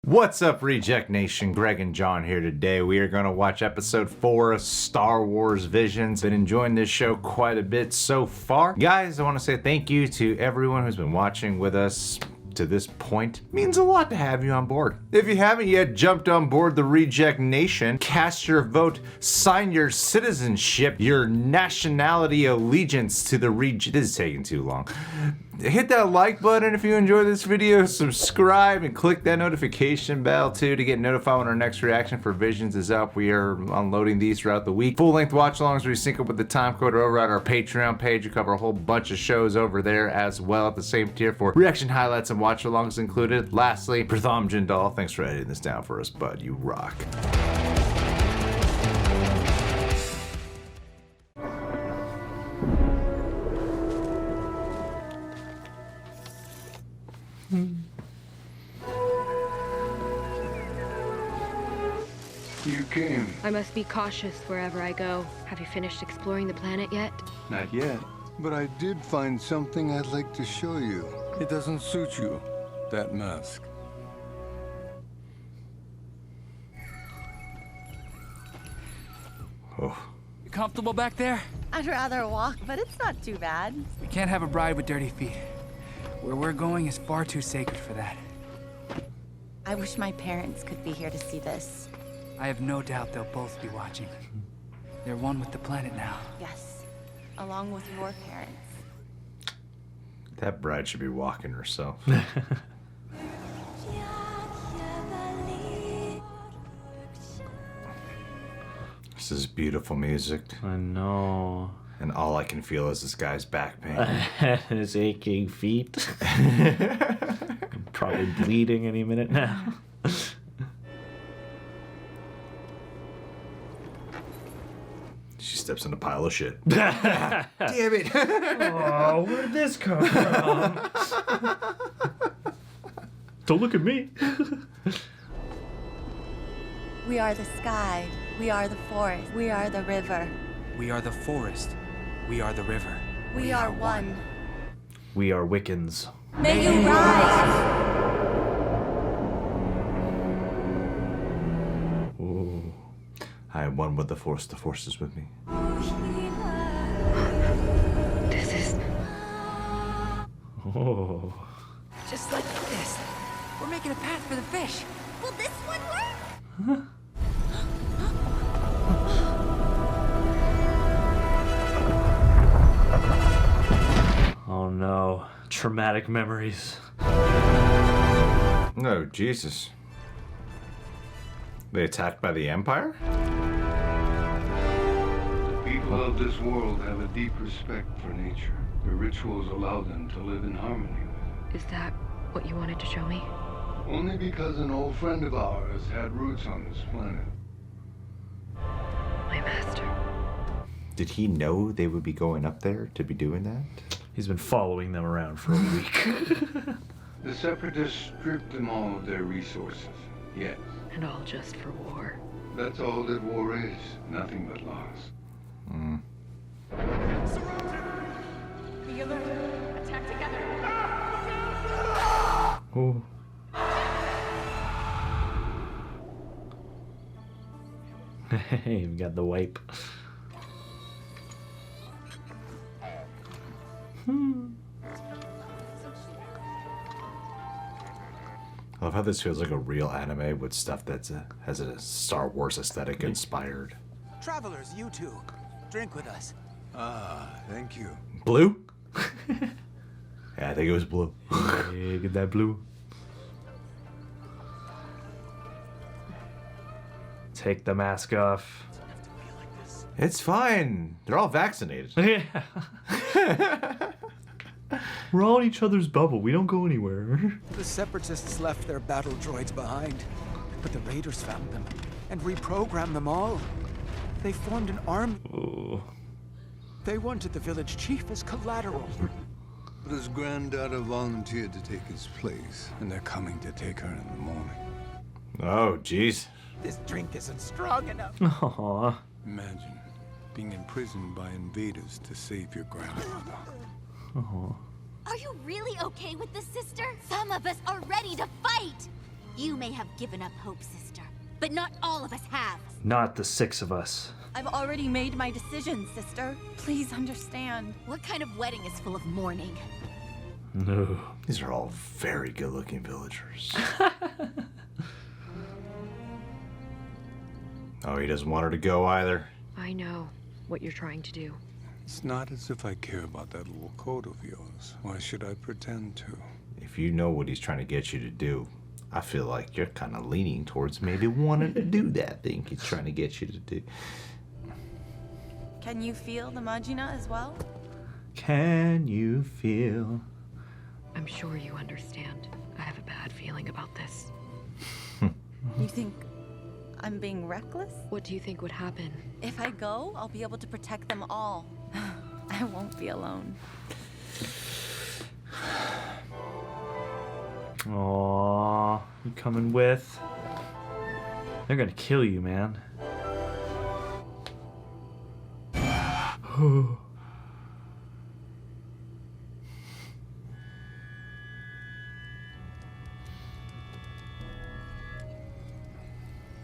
What's up, Reject Nation? Greg and John here today. We are going to watch episode 4 of Star Wars Visions. Been enjoying this show quite a bit so far. Guys, I want to say thank you to everyone who's been watching with us to this point. It means a lot to have you on board. If you haven't yet jumped on board the Reject Nation, cast your vote, sign your citizenship, your nationality allegiance to the This is taking too long. Hit that like button if you enjoy this video, subscribe, and click that notification bell too to get notified when our next reaction for Visions is up. We are unloading these throughout the week. Full-length watch-alongs where we sync up with the time code are over at our Patreon page. We cover a whole bunch of shows over there as well at the same tier for reaction highlights and watch-alongs included. Lastly, Pratham Jindal, thanks for editing this down for us, bud. You rock. You came. I must be cautious wherever I go. Have you finished exploring the planet yet? Not yet. But I did find something I'd like to show you. It doesn't suit you, that mask. Oh. You comfortable back there? I'd rather walk, but it's not too bad. We can't have a bride with dirty feet. Where we're going is far too sacred for that. I wish my parents could be here to see this. I have no doubt they'll both be watching. They're one with the planet now. Yes, along with your parents. That bride should be walking herself. This is beautiful music. I know. And all I can feel is this guy's back pain. His aching feet. I'm probably bleeding any minute now. She steps in a pile of shit. Damn it. Oh, where'd this come from? Don't look at me. We are the sky. We are the forest. We are the river. We are the forest. We are the river. We are one. We are Wiccans. May you rise! Ooh. I am one with the Force is with me. This is Oh. Just like this. We're making a path for the fish. Will this one work? Oh no. Traumatic memories. No, Jesus. They attacked by the Empire? People of this world have a deep respect for nature. Their rituals allow them to live in harmony with Is that what you wanted to show me? it. Only because an old friend of ours had roots on this planet. My master. Did he know they would be going up there to be doing that? He's been following them around for a week. The Separatists stripped them all of their resources. Yes, And all just for war. that's all that war is. Nothing but loss. Be alert. Attack together. Oh. Hey, you've got the wipe. I love how this feels like a real anime with stuff that has a Star Wars aesthetic inspired. Travelers, you two, drink with us. Ah, thank you. Blue? Yeah, I think it was blue. Hey, get that blue. Take the mask off. It's fine. They're all vaccinated. Yeah. We're all in each other's bubble. We don't go anywhere. The Separatists left their battle droids behind, but the Raiders found them and reprogrammed them all. They formed an army. Oh. They wanted the village chief as collateral. But his granddaughter volunteered to take his place, and they're coming to take her in the morning. Oh, jeez. This drink isn't strong enough. Aw. Imagine being imprisoned by invaders to save your grandmother. Aw. Are you really okay with this, sister? Some of us are ready to fight! You may have given up hope, sister, but not all of us have. Not the 6 of us. I've already made my decision, sister. Please understand. What kind of wedding is full of mourning? No. These are all very good-looking villagers. Oh, he doesn't want her to go either. I know what you're trying to do. It's not as if I care about that little code of yours. Why should I pretend to? If you know what he's trying to get you to do, I feel like you're kind of leaning towards maybe wanting to do that thing he's trying to get you to do. Can you feel the Majina as well? Can you feel? I'm sure you understand. I have a bad feeling about this. You think I'm being reckless? What do you think would happen? If I go, I'll be able to protect them all. I won't be alone. Aww, you coming with? They're gonna kill you, man.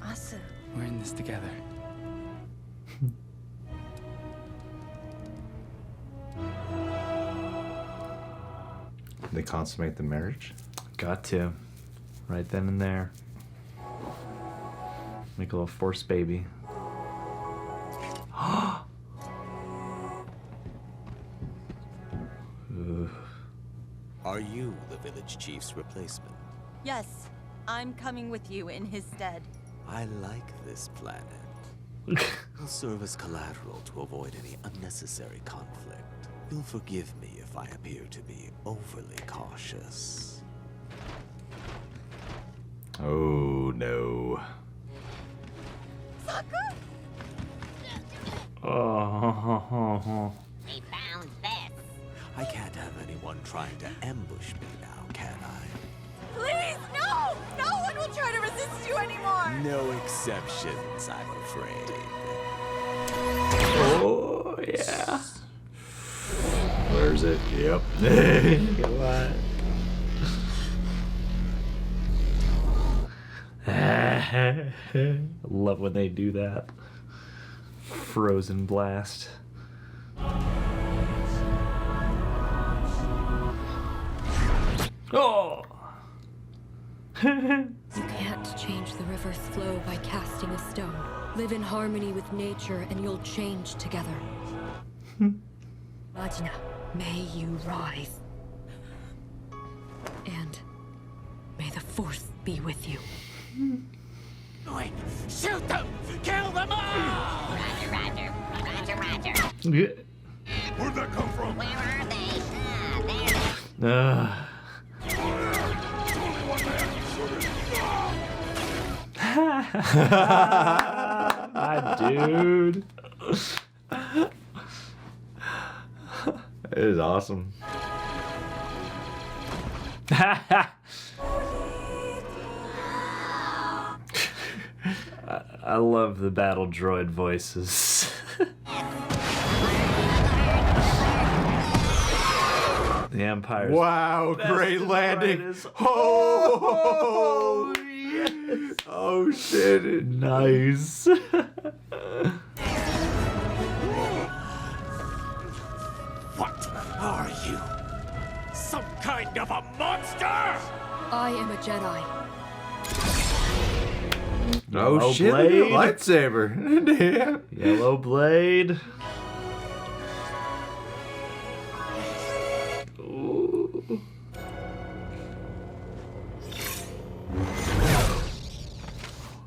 Asu. We're in this together. They consummate the marriage? Got to. Right then and there. Make a little forced baby. Are you the village chief's replacement? Yes, I'm coming with you in his stead. I like this planet. I'll serve as collateral to avoid any unnecessary conflict. You'll forgive me if I appear to be overly cautious. Oh, no. Sokka! Oh. We found this. I can't have anyone trying to ambush me now, can I? Please, no! No one will try to resist you anymore! No exceptions, I'm afraid. Oh, yeah. Where's it? Yep. Come on. I love when they do that. Frozen blast. Oh! You can't change the river's flow by casting a stone. Live in harmony with nature and you'll change together. Majina, may you rise. And may the Force be with you. Wait, shoot them! Kill them all! Roger, Roger. Roger, Roger. Yeah. Where'd that come from? Where are they? There. My dude. It is awesome. I love the battle droid voices. The Empire's Wow, great landing. is- Oh, yes. Oh, shit. Nice. What are you? Some kind of a monster? I am a Jedi. Oh, Yellow shit. Look at the blade. lightsaber. Damn. Yellow blade. Ooh.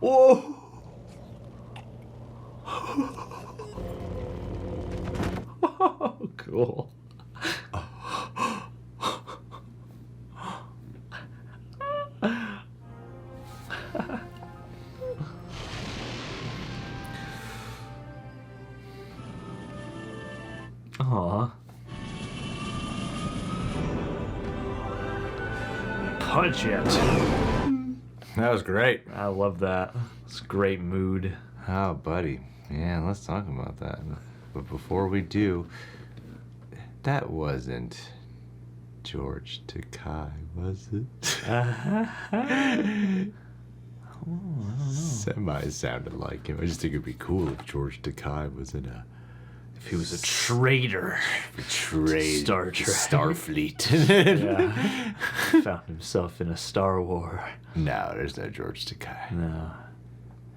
Whoa. Cool. Aw. Punch it. That was great. I love that. It's great mood. Oh, buddy. Yeah, let's talk about that. But before we do, that wasn't George Takei, was it? I don't know. Semi sounded like him. I just think it'd be cool if George Takei was in a. If he was a traitor. Betrayed Star Trek. Starfleet. Yeah. Found himself in a Star War. No, there's no George Takei. No.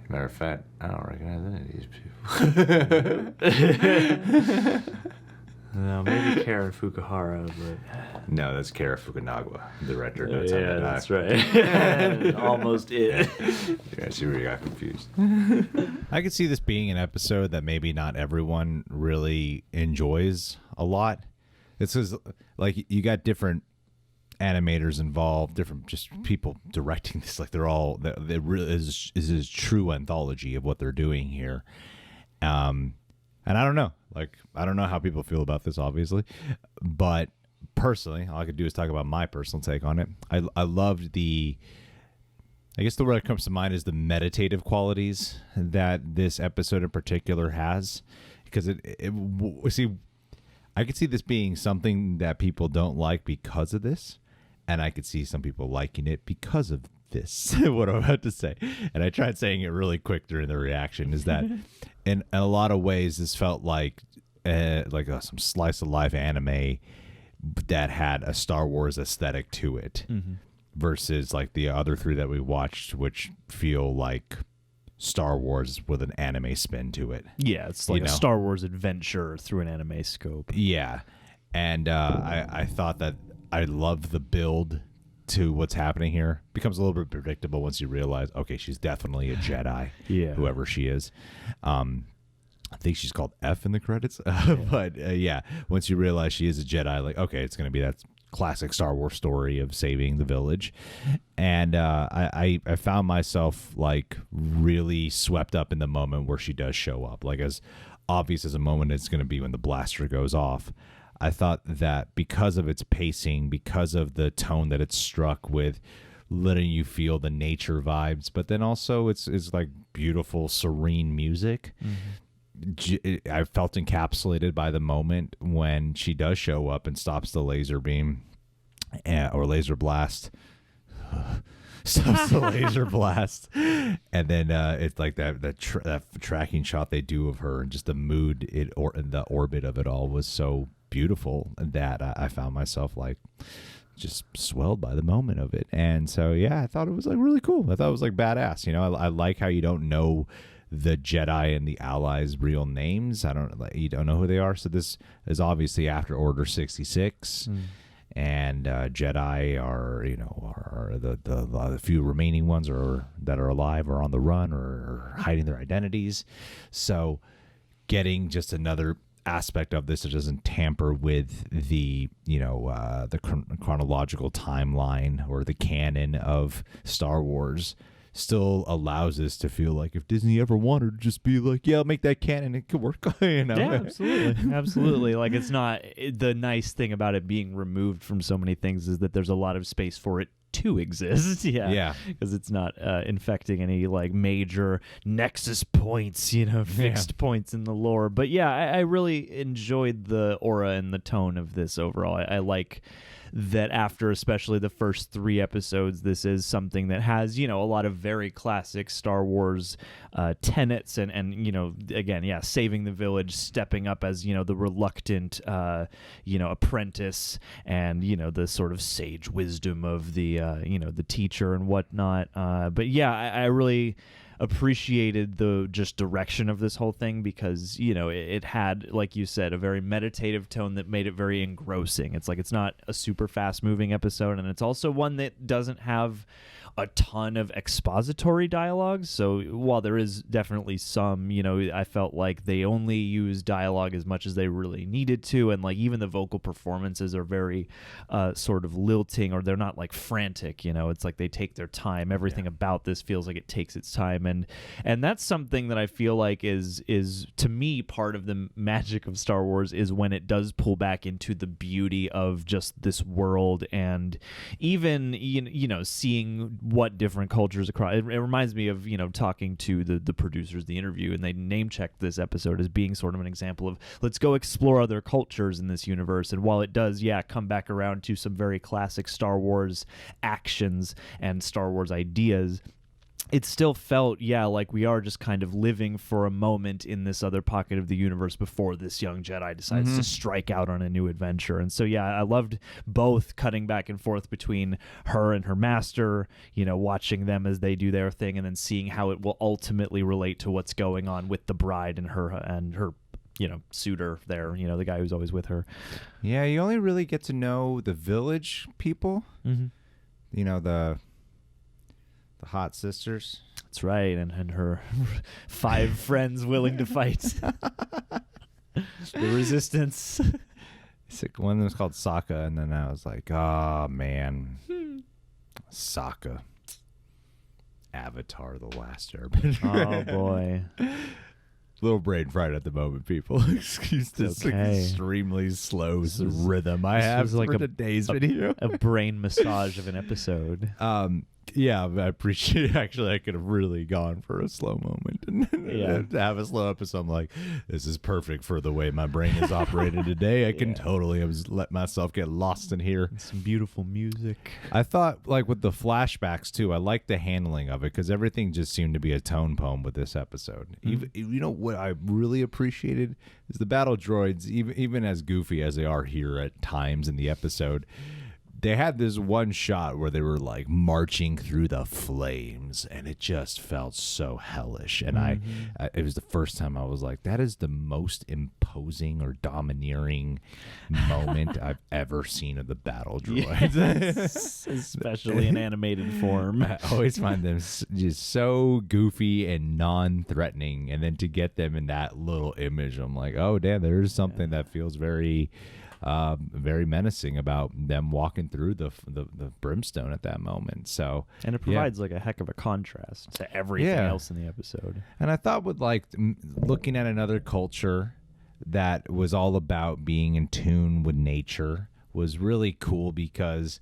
Matter of fact, I don't recognize any of these people. No, maybe Karen Fukuhara, but No, that's Kara Fukunaga, the director. No, yeah, that's right. Almost it. Yeah, she really got confused. I could see this being an episode that maybe not everyone really enjoys a lot. It's because, like, you got different animators involved, different just people directing this. Like, they're all, it really is a true anthology of what they're doing here. And I don't know. Like, I don't know how people feel about this, obviously. But personally, all I could do is talk about my personal take on it. I loved I guess the word that comes to mind is the meditative qualities that this episode in particular has. Because I could see this being something that people don't like because of this. And I could see some people liking it because of this, what I'm about to say. And I tried saying it really quick during the reaction, is that in a lot of ways this felt like some slice of life anime that had a Star Wars aesthetic to it, versus like the other three that we watched, which feel like Star Wars with an anime spin to it. Yeah, it's like a Star Wars adventure through an anime scope. Yeah. And I thought that I love the build to what's happening here. Becomes a little bit predictable once you realize, okay, she's definitely a Jedi, whoever she is. I think she's called F in the credits. But yeah, once you realize she is a Jedi, like, okay, it's going to be that classic Star Wars story of saving the village. And I found myself like really swept up in the moment where she does show up. Like, as obvious as a moment it's going to be when the blaster goes off, I thought that because of its pacing, because of the tone that it's struck with, letting you feel the nature vibes, but then also it's like beautiful, serene music. I felt encapsulated by the moment when she does show up and stops the laser beam or laser blast. Stops the laser blast, and then it's like that tracking shot they do of her, and just the mood and the orbit of it all was so beautiful that I found myself like just swelled by the moment of it. And so yeah, I thought it was like really cool. I thought it was like badass. You know, I like how you don't know the Jedi and the Allies' real names. You don't know who they are. So this is obviously after Order 66. And Jedi are the few remaining ones that are alive or on the run or hiding their identities. So getting just another aspect of this that doesn't tamper with the chronological timeline or the canon of Star Wars still allows us to feel like if Disney ever wanted to just be like, yeah, I'll make that canon, it could work. You know? Yeah, absolutely. Absolutely. Like, it's not, the nice thing about it being removed from so many things is that there's a lot of space for it to exist. Yeah. Because it's not infecting any like major nexus points, fixed points in the lore. But yeah, I really enjoyed the aura and the tone of this overall. I like that after especially the first 3 episodes, this is something that has, a lot of very classic Star Wars tenets and again, saving the village, stepping up as, the reluctant, apprentice and, the sort of sage wisdom of the, the teacher and whatnot. But yeah, I really appreciated the just direction of this whole thing because it had, like you said, a very meditative tone that made it very engrossing. It's like it's not a super fast moving episode, and it's also one that doesn't have a ton of expository dialogue. So while there is definitely some, I felt like they only use dialogue as much as they really needed to, and like even the vocal performances are very sort of lilting, or they're not like frantic. It's like they take their time. Everything about this feels like it takes its time, and that's something that I feel like is to me part of the magic of Star Wars is when it does pull back into the beauty of just this world, and even seeing what different cultures across. It reminds me of talking to the producers of the interview, and they name checked this episode as being sort of an example of let's go explore other cultures in this universe. And while it does come back around to some very classic Star Wars actions and Star Wars ideas, it still felt, like we are just kind of living for a moment in this other pocket of the universe before this young Jedi decides to strike out on a new adventure. And so, I loved both cutting back and forth between her and her master, watching them as they do their thing, and then seeing how it will ultimately relate to what's going on with the bride and her suitor there, the guy who's always with her. Yeah, you only really get to know the village people, the hot sisters. That's right, and her 5 friends willing to fight. The resistance. One of them was called Sokka, and then I was like, oh, man. Sokka. Avatar, The Last Airbender. Oh, boy. Little brain fried at the moment, people. Excuse this extremely slow rhythm I have like for today's video. A brain massage of an episode. Yeah, I appreciate it. Actually, I could have really gone for a slow moment and to have a slow episode. I'm like, this is perfect for the way my brain is operated today. I can totally let myself get lost in here. Some beautiful music. I thought, like, with the flashbacks, too, I liked the handling of it because everything just seemed to be a tone poem with this episode. Even, what I really appreciated is the battle droids, even as goofy as they are here at times in the episode, they had this one shot where they were like marching through the flames, and it just felt so hellish. And it was the first time I was like, that is the most imposing or domineering moment I've ever seen of the battle droids. Yes, especially in animated form. I always find them just so goofy and non-threatening, and then to get them in that little image, I'm like, oh damn, there's something that feels very menacing about them walking through the brimstone at that moment. So, and it provides like a heck of a contrast to everything else in the episode. And I thought with like looking at another culture that was all about being in tune with nature was really cool because,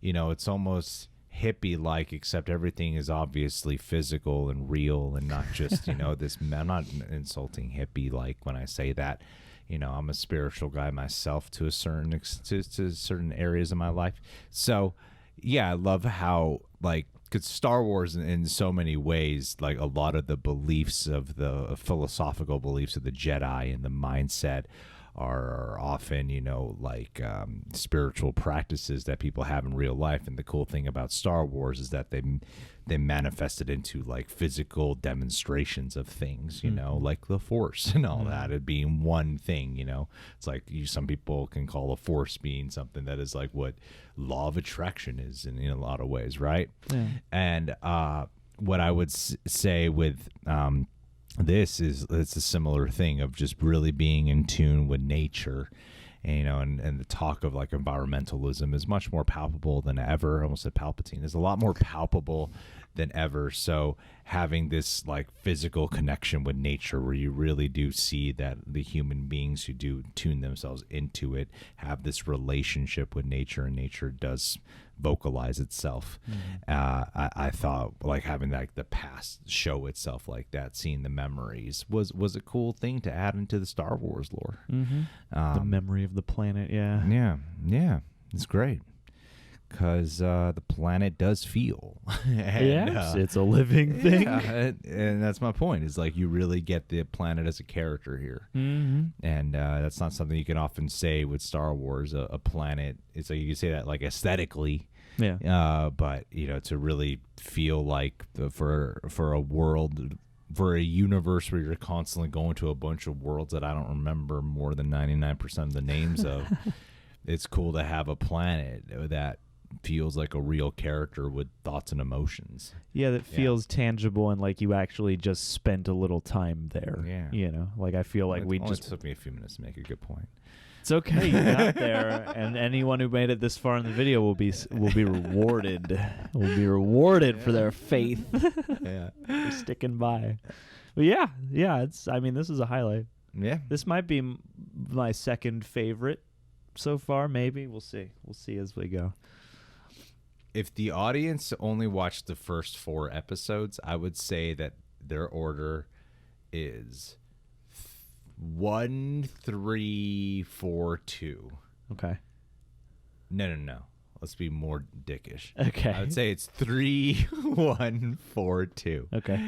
it's almost hippie like, except everything is obviously physical and real and not just, this, I'm not insulting hippie like when I say that. I'm a spiritual guy myself to a certain to certain areas of my life. So, I love how because Star Wars in so many ways, like a lot of the beliefs of the philosophical beliefs of the Jedi and the mindset are often, spiritual practices that people have in real life. And the cool thing about Star Wars is that they manifest it into like physical demonstrations of things, like the Force and all that, it being one thing, it's like some people can call a Force being something that is like what law of attraction is in a lot of ways, right? Yeah. And what I would say with this is it's a similar thing of just really being in tune with nature. And, and the talk of like environmentalism is much more palpable than ever. I almost said Palpatine is a lot more palpable than ever. So having this like physical connection with nature where you really do see that the human beings who do tune themselves into it have this relationship with nature, and nature does vocalize itself. I thought like having like the past show itself like that, seeing the memories was a cool thing to add into the Star Wars lore. The memory of the planet. Yeah, it's great because the planet does feel. And, it's a living thing. Yeah, and that's my point, is like you really get the planet as a character here. And that's not something you can often say with Star Wars. A planet, it's like you can say that like aesthetically, but to really feel like for a world, for a universe where you're constantly going to a bunch of worlds that I don't remember more than 99% of the names of, it's cool to have a planet that feels like a real character with thoughts and emotions. Yeah, that feels tangible and like you actually just spent a little time there. Yeah. Like I feel like we just took me a few minutes to make a good point. It's okay, you got there, and anyone who made it this far in the video will be rewarded. Will be rewarded for their faith. For sticking by. But it's. I mean, this is a highlight. Yeah, this might be my second favorite so far. Maybe we'll see. We'll see as we go. if the audience only watched the first 4 episodes, I would say that their order is 1, 3, 4, 2. Okay. No. Let's be more dickish. Okay. I would say it's 3, 1, 4, 2. Okay.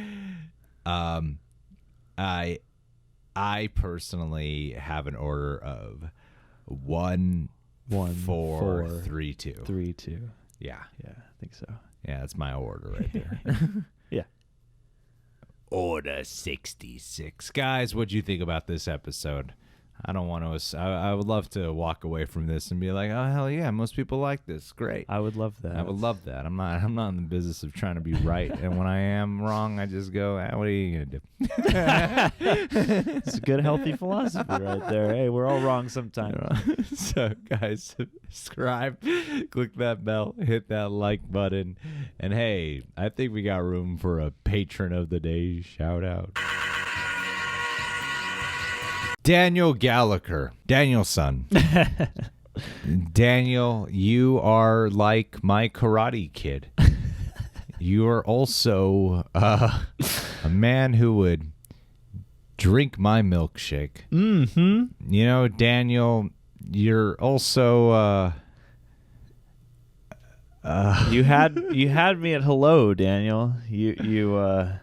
I personally have an order of 1, 4, 3, 2. 3, 2. Yeah. Yeah, I think so. Yeah, that's my order right there. Yeah. Order 66. Guys, what'd you think about this episode? I don't want to. I would love to walk away from this and be like, oh hell yeah, most people like this. Great. I would love that. I would love that. I'm not in the business of trying to be right, and when I am wrong, I just go, what are you gonna do? It's a good, healthy philosophy right there. Hey, we're all wrong sometimes. So, guys, subscribe, click that bell, hit that like button, and hey, I think we got room for a patron of the day shout out. Daniel Gallagher. Daniel's son. Daniel, you are like my karate kid. You are also a man who would drink my milkshake. Mm-hmm. You know, Daniel, you're also you had me at hello, Daniel. You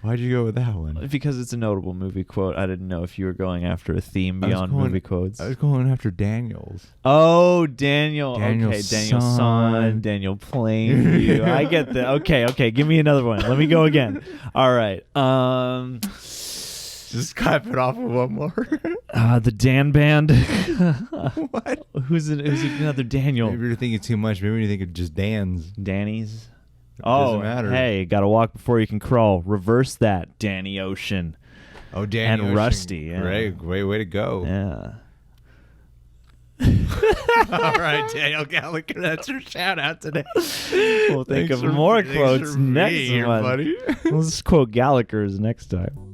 Why'd you go with that one? Because it's a notable movie quote. I didn't know if you were going after a theme beyond movie quotes. I was going after Daniel's. Oh, Daniel. Daniel's okay, Daniel's son. Daniel Plainview. I get that. Okay. Give me another one. Let me go again. All right. Just clap it off with one more. The Dan Band. What? Who's another Daniel? Maybe you're thinking too much. Maybe you think of just Dan's. Danny's. Doesn't matter. Hey, gotta walk before you can crawl. Reverse that, Danny Ocean. Oh, Danny and Ocean. Rusty. Yeah. Great way to go. Yeah. All right, Daniel Gallagher, that's your shout out today. We'll think of more quotes next month. Let's quote Gallagher's next time.